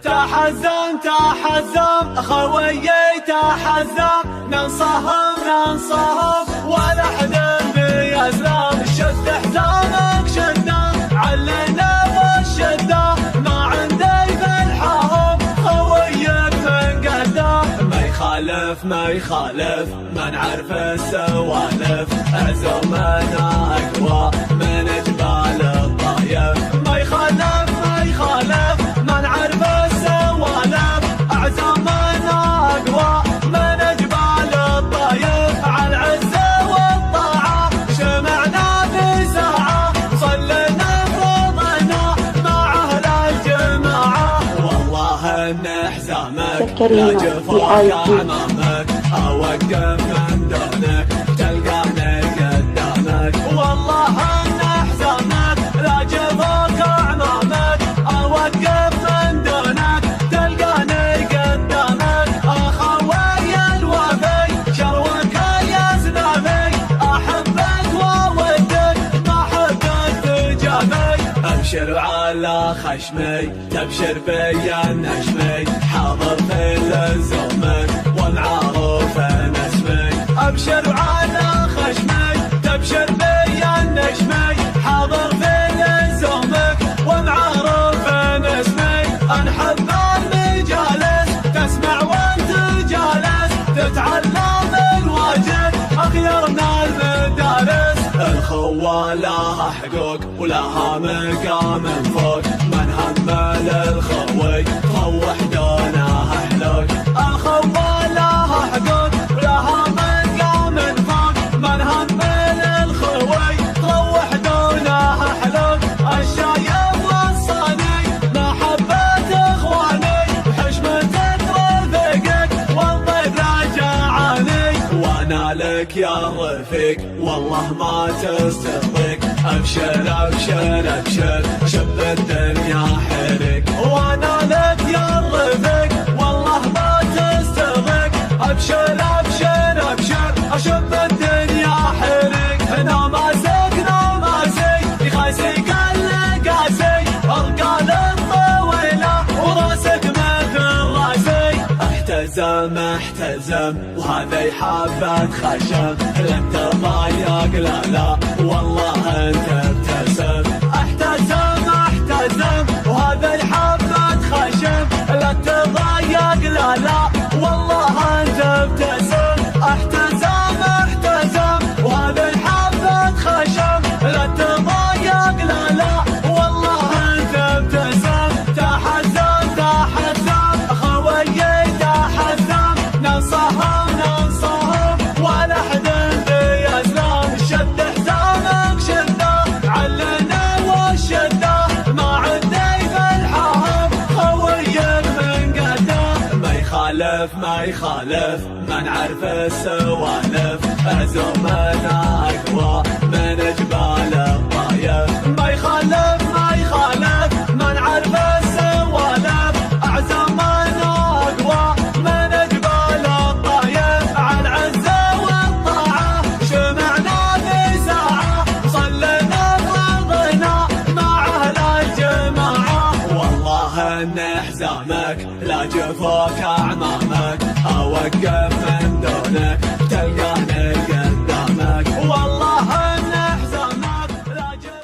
تحزم خويي تحزم، ننصهم ولا حد بيسلم. شد حزامك شده علينا والشده، ما عندي بالحهم خويك من قده. ما يخالف ما نعرف السوالف، عزومنا اقوى من جبال الطايف. ما يخالف ما نعرف السوالف، عزومنا اقوى من جبال الطايف. على العزة والطاعة شمعنا في ساعة، صلينا فرضنا مع اهل الجماعة. والله ان حزامك لا جفاك امامك، اوقف من دونك تلقاني قدامك. والله ان حزامك لا جفاك امامك، اوقف من دونك تلقاني قدامك. اخوي الوفي شروك يا زنامي، احبك وودك ما حبك تجامي. ابشر على خشمي تبشر بيا النشمي، حاضر في لزومك ومعروف اسمي. ابشر على خشمي تبشر بيا النشمي، حاضر في لزومك ومعروف اسمي. انحب المجالس تسمع وانت جالس، تتعلم الواجب اخيرنا المدارس. الخوة لها حقوق ولها مقام فوق، من همل الخوي خوح دونه حلوق. الخوة لها حقوق ولها مقام فوق، من همل الخوي خوح دونه حلوق. الشايب والصاني محبة اخواني، وحشمتك ورفيقك والطيب راجعاني. وانا لك يا رفيق والله ما تستغرق، ابشر شب الدنيا حرق. وانا لك يا رفيق والله ما تستغرق، ابشر شب الدنيا حرق. نوماسي يخاسي قال قاسي، ارقال الطويله وراسك مثل راسي. احتزم وهذا حبة خشم، لن تضايق لا والله انت ابتسم. احتزم وهذا حبة خشم، لن تضايق لا والله انت ابتسم. احتزم وهذا حبة خشم، لن تضايق لا والله انت ابتسم. تحزم خويي تحزم، ننصهم ولا حد بيسلم. شد حزامك شده علينا والشده، ما عندي بالحهم خويك من قده. ما يخالف ما نعرف السوالف، عزومنا اقوى من جبال الطايف. ما يخالف ما نعرف السوالف، عزومنا اقوى من جبال الطايف. على العزة والطاعة شمعنا في ساعة، صلينا فرضنا مع اهل الجماعة. والله ان حزامك لا جفاك